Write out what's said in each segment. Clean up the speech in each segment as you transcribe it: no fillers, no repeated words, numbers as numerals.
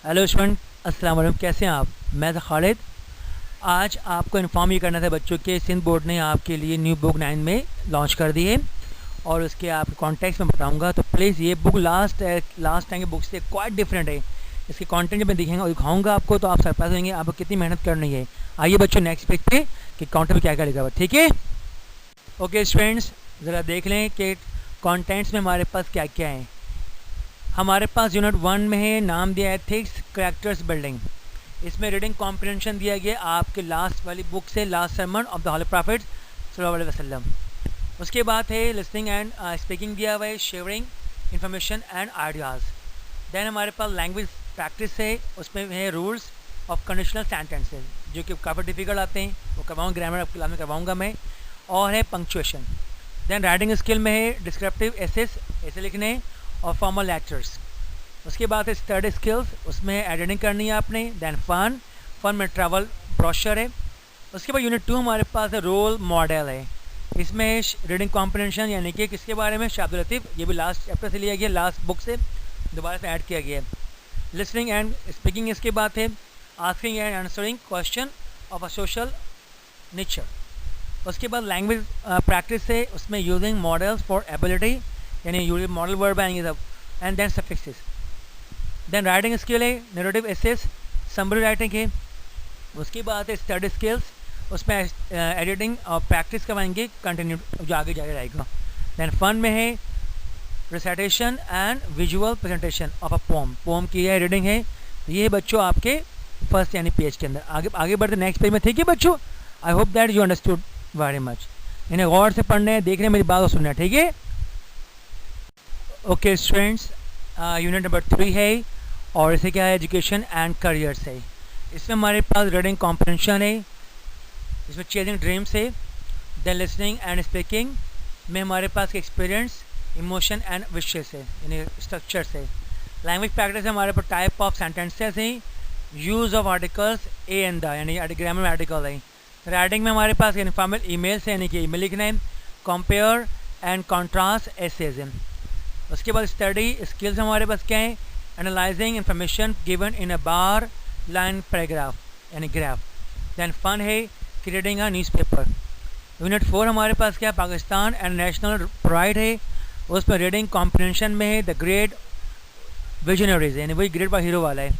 Hello student, अस्सलाम वालेकुम। कैसे हैं आप? मैं था खालिद। आज आपको इन्फॉर्म ये करना था बच्चों के सिंध बोर्ड ने आपके लिए न्यू बुक 9 में लॉन्च कर दी है और उसके आप कॉन्टेक्स्ट में बताऊंगा। तो प्लीज़ ये बुक लास्ट टाइम की बुक से क्वाइट डिफरेंट है। इसके कंटेंट जब मैं दिखाऊंगा आपको तो आप सरप्राइज होंगे आपको कितनी मेहनत करनी है। आइए बच्चों नेक्स्ट पेज पे कि काउंटर में क्या क्या लिखा हुआ है, ठीक है। ओके स्टूडेंट्स, ज़रा देख लें कि कॉन्टेंट्स में हमारे पास क्या क्या है। हमारे पास यूनिट 1 में है, नाम दिया है एथिक्स कैरेक्टर्स बिल्डिंग। इसमें रीडिंग कॉम्प्रिहेंशन दिया गया आपके लास्ट वाली बुक से, last sermon of the holy prophet सल्लल्लाहु अलैहि वसल्लम। उसके बाद है लिसनिंग एंड स्पीकिंग दिया हुआ है, sharing information and ideas. Then हमारे पास लैंग्वेज प्रैक्टिस है, उसमें है रूल्स ऑफ कंडीशनल सेंटेंसेज जो कि काफ़ी डिफिकल्ट आते हैं, वो करवाऊँ ग्रामर आपके क्लास में करवाऊँगा मैं। और है पंक्चुएशन। देन राइटिंग स्किल में है डिस्क्रिप्टिव एसेस, ऐसे लिखने और फॉर्मल लेक्चर्स। उसके बाद है स्टडी स्किल्स, उसमें एडिटिंग करनी है आपने। दैन फन में ट्रैवल ब्रोशर है। उसके बाद यूनिट 2 हमारे पास है रोल मॉडल है। इसमें रीडिंग कॉम्प्रिहेंशन यानी कि किसके बारे में, शाह अब्दुल लतीफ़। ये भी लास्ट चैप्टर से लिया गया, लास्ट बुक से दोबारा से ऐड किया गया है। लिसनिंग एंड स्पीकिंग इसके बाद है asking and answering question of a social nature. उसके बाद लैंग्वेज प्रैक्टिस है, उसमें यूजिंग मॉडल्स फॉर एबिलिटी यानी यूजिंग मॉडल वर्ब आएंगे सब, and then suffixes. Then writing skill है नैरेटिव एसेस, समरी राइटिंग है। उसके बाद है स्टडी स्किल्स, उसमें एडिटिंग और प्रैक्टिस करवाएंगे कंटिन्यू जो आगे जाके रहेगा। देन फन में है recitation and visual presentation of a poem की है रीडिंग है। ये है बच्चों आपके फर्स्ट यानी पेज के अंदर। आगे बढ़ते नेक्स्ट पेज में, ठीक है बच्चों। I hope that you understood very much. इन्हें गौर से पढ़ने हैं, देखने मेरी बात सुनना है, ठीक है। ओके स्टूडेंट्स, यूनिट नंबर 3 है और इसे क्या है, एजुकेशन एंड करियर्स है। इसमें हमारे पास रीडिंग कॉम्प्रिहेंशन है, इसमें चेजिंग ड्रीम्स है। देन लिसनिंग एंड स्पीकिंग में हमारे पास एक्सपीरियंस, इमोशन एंड विशेस है यानी स्ट्रक्चर्स है। लैंग्वेज प्रैक्टिस हमारे पास टाइप ऑफ सेंटेंसेस हैं, use of articles A and the यानी ग्रामर में आर्टिकल है। राइटिंग में हमारे पास इनफॉर्मल ईमेल्स है यानी कि ईमेल लिखना है। Compare and contrast essays. उसके बाद स्टडी स्किल्स हमारे पास क्या है, analysing information given in a bar line paragraph यानी ग्राफ। दैन फन है रीडिंग अ न्यूज़पेपर। यूनिट 4 हमारे पास क्या है, पाकिस्तान एंड नेशनल प्राइड है। उस पर रीडिंग कॉम्प्रिहेंशन में है द ग्रेट विजनरीज यानी वही ग्रेट बाय हीरो वाला है।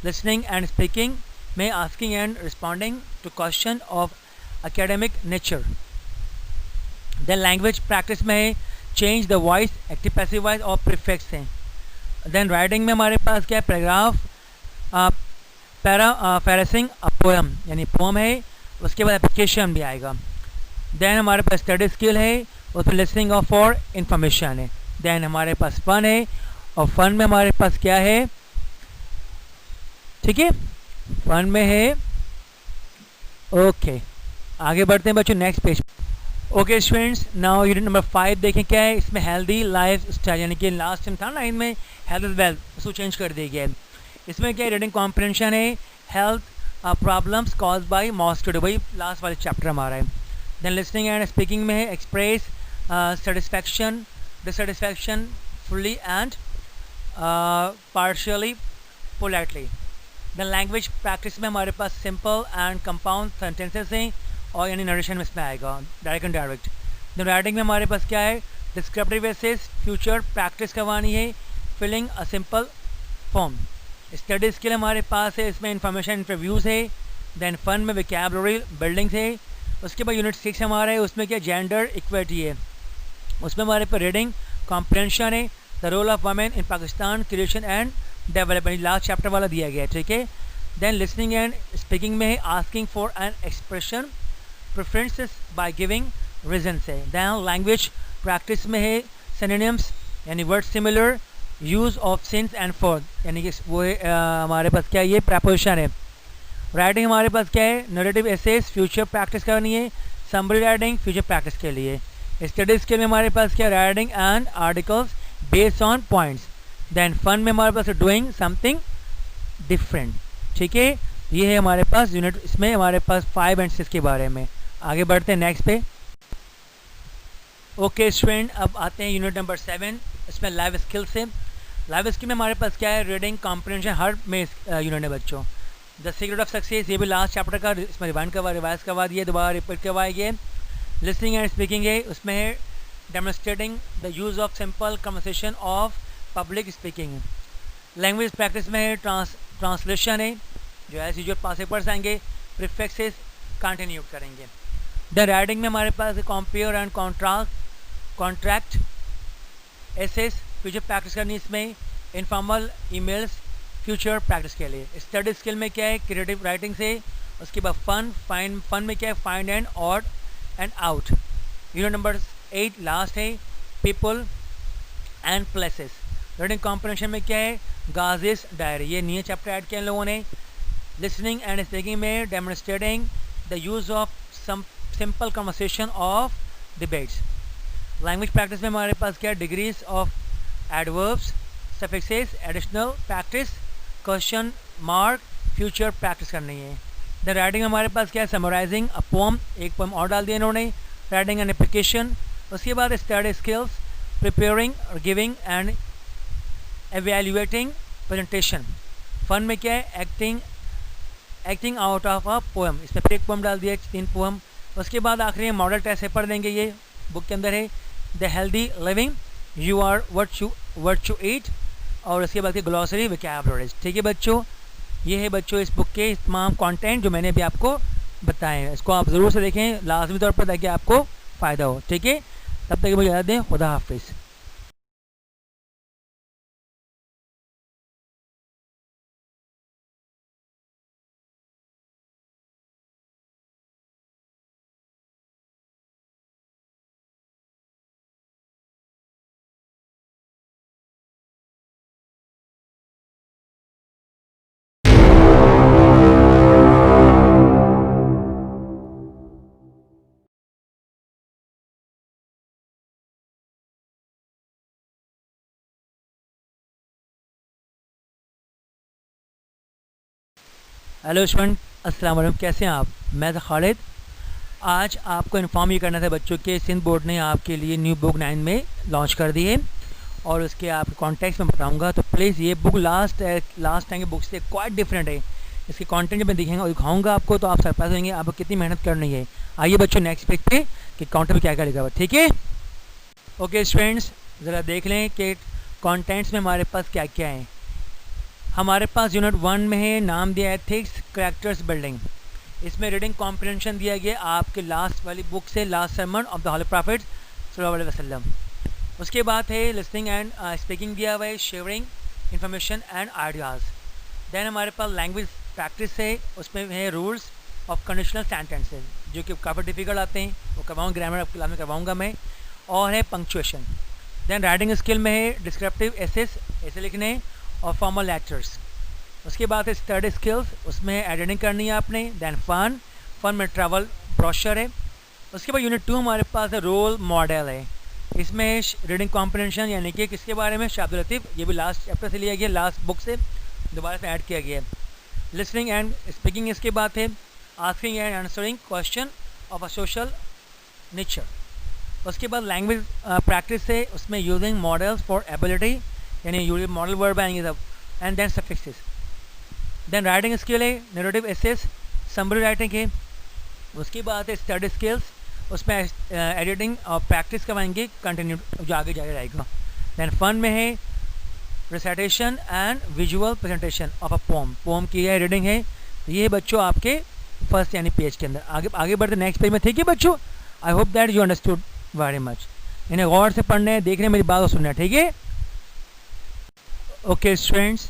लिसनिंग एंड स्पीकिंग में asking and responding to question of academic nature. Then language practice में है change the voice, active passive voice और प्रीफिक्स हैं। देन राइटिंग में हमारे पास क्या है, पैराग्राफ पैराफ्रेजिंग अ पोएम यानी पोम है। उसके बाद एप्लीकेशन भी आएगा। देन हमारे पास स्टडी स्किल है, उसमें लिसनिंग ऑफ फॉर इंफॉर्मेशन है। देन हमारे पास फन है और फन में हमारे पास क्या है, ठीक है, फन में है। ओके आगे बढ़ते हैं बच्चों next page. Okay students, now unit number 5 देखें क्या है। इसमें हेल्दी लाइफ स्टाइल यानी कि लास्ट टाइम था ना इनमें हेल्थ इज वेल्थ, उसको चेंज कर दिया गया है। इसमें क्या रीडिंग कॉम्प्रिहेंशन है, health problems cause by mosquito, वही लास्ट वाले चैप्टर हमारा है। देन लिसनिंग एंड स्पीकिंग में है express satisfaction dissatisfaction fully and partially politely. Then language practice में हमारे पास सिंपल एंड कंपाउंड सेंटेंसेस हैं और यानी नरेशन में इसमें आएगा direct and direct. Then writing में हमारे पास क्या है, डिस्क्रिप्टिव एसेस फ्यूचर प्रैक्टिस करवानी है, filling a simple form. Study skill हमारे पास है, इसमें इंफॉर्मेशन इंटरव्यूज़ है। देन फन में वोकैबुलरी बिल्डिंग्स है। उसके बाद यूनिट 6 हमारा है, उसमें क्या जेंडर इक्वलिटी है। उसमें हमारे पास रीडिंग कॉम्प्रिहेंशन है, the role of women in Pakistan creation and development, last chapter वाला दिया गया है, ठीक है। देन लिसनिंग एंड स्पीकिंग में है asking for an expression preferences by giving reasons है। देन लैंग्वेज प्रैक्टिस में है सिनोनिम्स यानी word similar, use of since and for यानी कि वो है हमारे पास क्या है, ये प्रपोजिशन है। राइटिंग हमारे पास क्या है, नरेटिव एसेस फ्यूचर प्रैक्टिस करनी है, समरी राइटिंग फ्यूचर प्रैक्टिस के लिए। स्टडी स्किल में हमारे पास क्या, writing and articles based on points. Then fun में हमारे पास डूइंग समथिंग डिफरेंट, ठीक है। ये है हमारे पास यूनिट, इसमें हमारे पास 5 एंड 6 के बारे में। आगे बढ़ते हैं नेक्स्ट पे। ओके स्टूडेंट, अब आते हैं यूनिट नंबर 7, इसमें लाइफ स्किल्स है। लाइव स्किल में हमारे पास क्या है, रीडिंग कॉम्प्रिहेंशन हर में यूनिट है बच्चों। द सीक्रेट ऑफ सक्सेस, ये भी लास्ट चैप्टर का, इसमें रिवाइज करवा दिए, दोबारा रिपीट करवाइए। लिसनिंग एंड स्पीकिंग है, उसमें है demonstrating the use of simple conversation of public speaking. Language practice में है ट्रांसलेशन है, जो एज यूजुअल पास पेपर्स आएंगे, प्रीफिक्सेस कंटिन्यू करेंगे। द राइटिंग में हमारे पास compare and contract essays, future practice करनी इसमें, इनफॉर्मल ईमेल्स फ्यूचर प्रैक्टिस के लिए। स्टडी स्किल में क्या है, क्रिएटिव राइटिंग से, उसके बाद फन में क्या है, find and odd and out. Unit number 8 last है, people and places. Reading comprehension में क्या है, गाजिस डायरी, ये नया चैप्टर ऐड किया इन लोगों ने। लिसनिंग एंड स्पीकिंग में demonstrating the use of some simple conversation of debates. Language practice में हमारे पास क्या है, degrees of adverbs, suffixes, additional practice, question mark, future practice करनी है। द राइटिंग हमारे पास क्या है, समराइजिंग अ पोम, एक पोम और डाल दिया इन्होंने, राइटिंग एंड एप्लीकेशन। उसके बाद स्टडी स्किल्स, प्रिपेयरिंग और giving and evaluating presentation. Fun में क्या है, acting out of a poem, इसमें फिर एक पोएम डाल दिया, 3 पोएम। उसके बाद आखिरी मॉडल टेस्ट पेपर देंगे, ये बुक के अंदर है, the healthy living, you are what you eat, और उसके बाद की ग्लॉसरी वोकैबुलरीज। ठीक है बच्चों, ये है बच्चों इस बुक के तमाम कंटेंट जो मैंने अभी आपको बताए हैं। इसको आप ज़रूर से देखें लाजमी तौर पर, ताकि आपको फ़ायदा हो। ठीक है, तब तक मुझे याद दें, खुदा हाफिज़। हेलो स्टूडेंट, अस्सलाम वालेकुम, कैसे हैं आप? मैं था खालिद। आज आपको इन्फॉर्म ये करना था बच्चों के सिंध बोर्ड ने आपके लिए न्यू बुक 9 में लॉन्च कर दी है, और उसके आप कॉन्टेक्स्ट में बताऊंगा। तो प्लीज़ ये बुक लास्ट टाइम की बुक से क्वाइट डिफरेंट है। इसके कंटेंट जब मैं दिखाऊंगा आपको, तो आप सरप्राइज होंगे आपको कितनी मेहनत करनी है। आइए बच्चों नेक्स्ट पेज पे कि काउंटर में क्या क्या लिखा हुआ, ठीक है? ओके स्टूडेंट्स, ज़रा देख लें कि कॉन्टेंट्स में हमारे पास क्या क्या है। हमारे पास यूनिट 1 में है, नाम दिया है एथिक्स कैरेक्टर्स बिल्डिंग। इसमें रीडिंग कॉम्प्रिहेंशन दिया गया आपके लास्ट वाली बुक से, last sermon of the holy prophet सल्लल्लाहु अलैहि वसल्लम। उसके बाद है लिसनिंग एंड स्पीकिंग दिया हुआ है, sharing information and ideas. Then हमारे पास लैंग्वेज प्रैक्टिस है, उसमें है रूल्स ऑफ कंडीशनल सेंटेंसेस, जो कि काफ़ी डिफिकल्ट आते हैं, वो करवाऊँ, ग्रामर क्लास में करवाऊँगा मैं। और है पंक्चुएशन। देन राइटिंग स्किल में है डिस्क्रिप्टिव एसेस, ऐसे लिखने, और फॉर्मल लेटर्स। उसके बाद है स्टडी स्किल्स, उसमें एडिटिंग करनी है आपने। दैन फन में ट्रैवल ब्रोशर है। उसके बाद यूनिट 2 हमारे पास है रोल मॉडल है। इसमें रीडिंग कॉम्प्रिहेंशन, यानी कि किसके बारे में, शाब्द लतीफ़, ये भी लास्ट चैप्टर से लिया गया, लास्ट बुक से दोबारा से ऐड किया गया है। लिसनिंग एंड स्पीकिंग इसके बाद है asking and answering question of a social nature. उसके बाद लैंग्वेज प्रैक्टिस है, उसमें यूजिंग मॉडल्स फॉर एबिलिटी, यानी यूज मॉडल वर्ब आएंगे सब, and then suffixes. Then writing skill है नैरेटिव एसेस, समरी राइटिंग है। उसके बाद है स्टडी स्किल्स, उसमें एडिटिंग और प्रैक्टिस करवाएंगे कंटिन्यू, जो आगे जाके रहेगा। देन फन में है recitation and visual presentation of a poem की है रीडिंग है। ये बच्चों आपके फर्स्ट यानी पेज के अंदर। आगे बढ़ते नेक्स्ट पेज में, ठीक है बच्चों? I hope that you understood very much. इन्हें गौर से पढ़ना है, देखने मेरी बात सुनना है, ठीक है? ओके स्टूडेंट्स,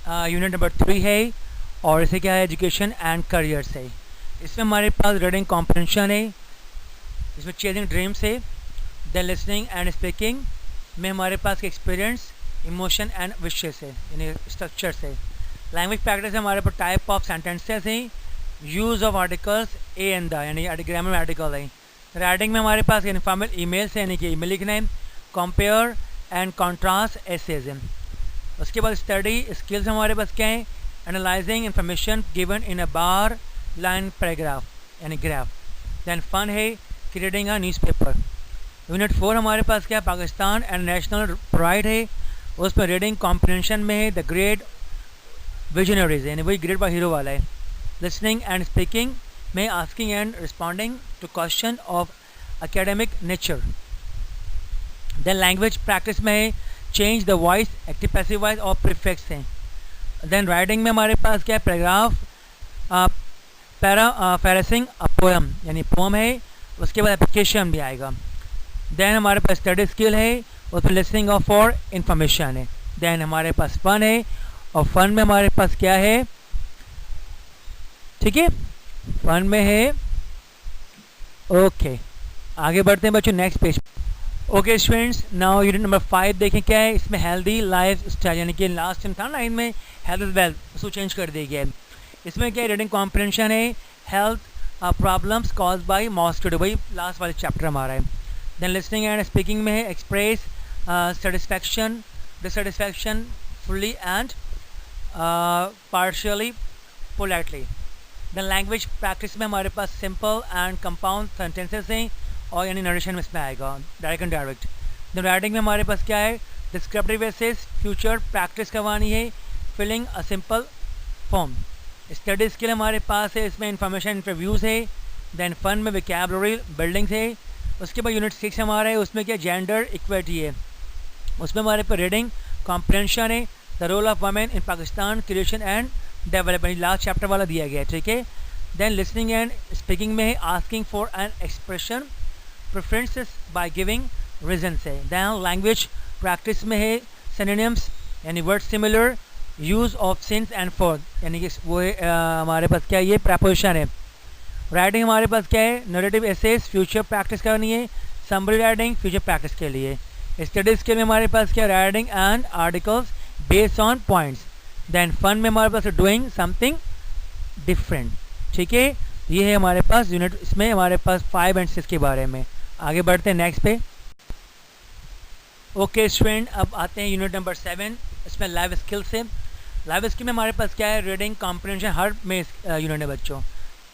यूनिट नंबर 3 है, और इसे क्या है, एजुकेशन एंड करियर्स है। इसमें हमारे पास रीडिंग कॉम्प्रिहेंशन है, इसमें चेजिंग ड्रीम्स है। देन लिसनिंग एंड स्पीकिंग में हमारे पास एक्सपीरियंस, इमोशन एंड विशेस है, यानी स्ट्रक्चर्स है। लैंग्वेज प्रैक्टिस हमारे पास टाइप ऑफ सेंटेंसेस हैं, use of articles A and the, यानी ग्रामर में आर्टिकल है। राइटिंग में हमारे पास इनफॉर्मल ईमेल्स है, यानी कि ईमेल लिखना है। कंपेयर एंड कॉन्ट्रास्ट एसेज हैं। उसके बाद स्टडी स्किल्स हमारे पास क्या है, analysing information given in a bar line paragraph, यानी ग्राफ। दैन फन है रीडिंग अ न्यूज़पेपर। यूनिट 4 हमारे पास क्या है, पाकिस्तान एंड नेशनल प्राइड है, उसमें रीडिंग कॉम्प्रिहेंशन में है द ग्रेट विजनरीज, यानी वही ग्रेट वाला हीरो वाला है। लिसनिंग एंड स्पीकिंग में asking and responding to question of academic nature. Then language practice में है change the voice, active passive voice और प्रीफिक्स हैं। देन राइटिंग में हमारे पास क्या है, पैराग्राफ पैराफ्रेजिंग अ पोएम, यानी पोएम है, उसके बाद एप्लीकेशन भी आएगा। देन हमारे पास स्टडी स्किल है, उसमें लिसनिंग ऑफ फॉर इंफॉर्मेशन है। देन हमारे पास फन है, और फन में हमारे पास क्या है, ठीक है, फन में है। ओके आगे बढ़ते हैं बच्चों next page. Okay students, now unit number 5 देखें क्या है इसमें, हेल्दी लाइफ स्टाइल, यानी कि लास्ट टाइम था ना इनमें हेल्थ इज वेल्थ, उसको चेंज कर दिया गया है। इसमें क्या है, रीडिंग कॉम्प्रिहेंशन है, health problems cause by mosquito, वही लास्ट वाले चैप्टर हमारा है। देन लिसनिंग एंड स्पीकिंग में है express satisfaction dissatisfaction fully and partially politely. Then language practice में हमारे पास सिंपल एंड कंपाउंड सेंटेंसेस हैं, और यानी नरेशन में इसमें आएगा direct and direct. Then writing में हमारे पास क्या है, डिस्क्रिप्टिव एसेस फ्यूचर प्रैक्टिस करवानी है, filling a simple form. Study skill हमारे पास है, इसमें इंफॉर्मेशन इंटरव्यूज़ है। देन फन में वोकैबुलरी बिल्डिंग्स है। उसके बाद यूनिट 6 हमारा है, उसमें क्या जेंडर इक्वलिटी है, उसमें हमारे पास रीडिंग कॉम्प्रिहेंशन है, the role of women in Pakistan creation and development, last chapter वाला दिया गया है, ठीक है। देन लिसनिंग एंड स्पीकिंग में है asking for an expression preferences by giving reason से। देन लैंग्वेज प्रैक्टिस में है सिनोनिम्स, यानी word similar, use of since and for, यानी कि वो है हमारे पास क्या है, ये प्रपोजिशन है। राइटिंग हमारे पास क्या है, नरेटिव एसेस फ्यूचर प्रैक्टिस करनी है, समरी राइटिंग फ्यूचर प्रैक्टिस के लिए। स्टडी स्किल में हमारे पास क्या, writing and articles based on points. Then fun में हमारे पास डूइंग समथिंग डिफरेंट, ठीक है। ये है हमारे पास यूनिट, इसमें हमारे पास 5 एंड 6 के बारे में। आगे बढ़ते हैं नेक्स्ट पे। ओके स्टूडेंट, अब आते हैं यूनिट नंबर 7, इसमें लाइव स्किल से। लाइव स्किल में हमारे पास क्या है, रीडिंग कॉम्प्रिहेंशन हर में यूनिट है बच्चों।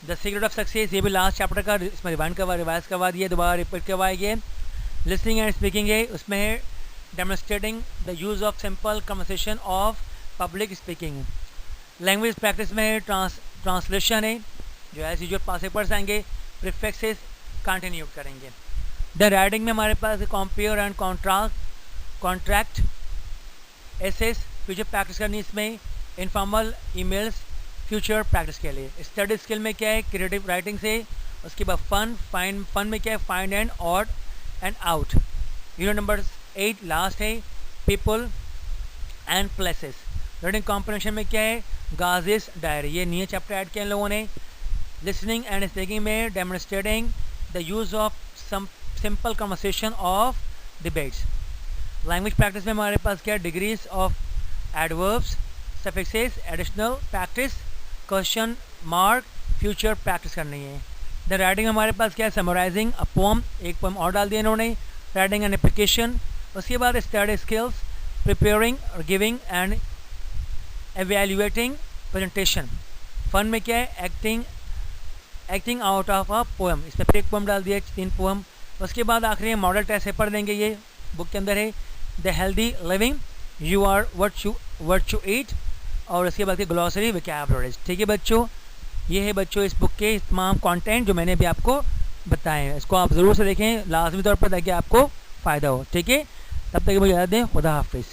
द सीक्रेट ऑफ सक्सेस, ये भी लास्ट चैप्टर का, इसमें रिवाइज करवा दिए, दोबारा रिपीट करवाए गए। लिसनिंग एंड स्पीकिंग है, उसमें है demonstrating the use of simple conversation of public speaking. Language practice में है ट्रांसलेशन है, जो एज यूजुअल पास पेपर्स आएंगे, प्रीफिक्सेस कंटिन्यू करेंगे। द राइटिंग में हमारे पास compare and contract essays future practice करनी, इसमें इनफॉर्मल ईमेल्स फ्यूचर प्रैक्टिस के लिए। स्टडी स्किल में क्या है, क्रिएटिव राइटिंग से। उसके बाद फन में क्या है, find and odd and out. Unit number 8 last है, people and places. Reading comprehension में क्या है, गाजिस डायरी, ये नया चैप्टर ऐड किया इन लोगों ने। लिसनिंग एंड स्पीकिंग में demonstrating the use of some simple conversation of debates. Language practice में हमारे पास क्या है, degrees of adverbs, suffixes, additional practice, question mark, future practice करनी है। द राइटिंग हमारे पास क्या है, समराइजिंग अ पोम, एक पोम और डाल दिया इन्होंने, राइटिंग एंड एप्लीकेशन। उसके बाद स्टडी स्किल्स, प्रिपेयरिंग और giving and evaluating presentation. Fun में क्या है, acting out of a poem, इसमें फिर एक पोएम डाल दिया, 3 पोएम। उसके बाद आखिरी मॉडल टेस्ट पेपर देंगे, ये बुक के अंदर है, the healthy living, you are what you eat, और उसके बाद की ग्लॉसरी वोकैबुलरीज, ठीक है बच्चों। ये है बच्चों इस बुक के तमाम कंटेंट जो मैंने अभी आपको बताए हैं, इसको आप ज़रूर से देखें लाजमी तौर पर ताकि आपको फ़ायदा हो, ठीक है। तब तक मुझे याद दें, खुदा हाफिज़।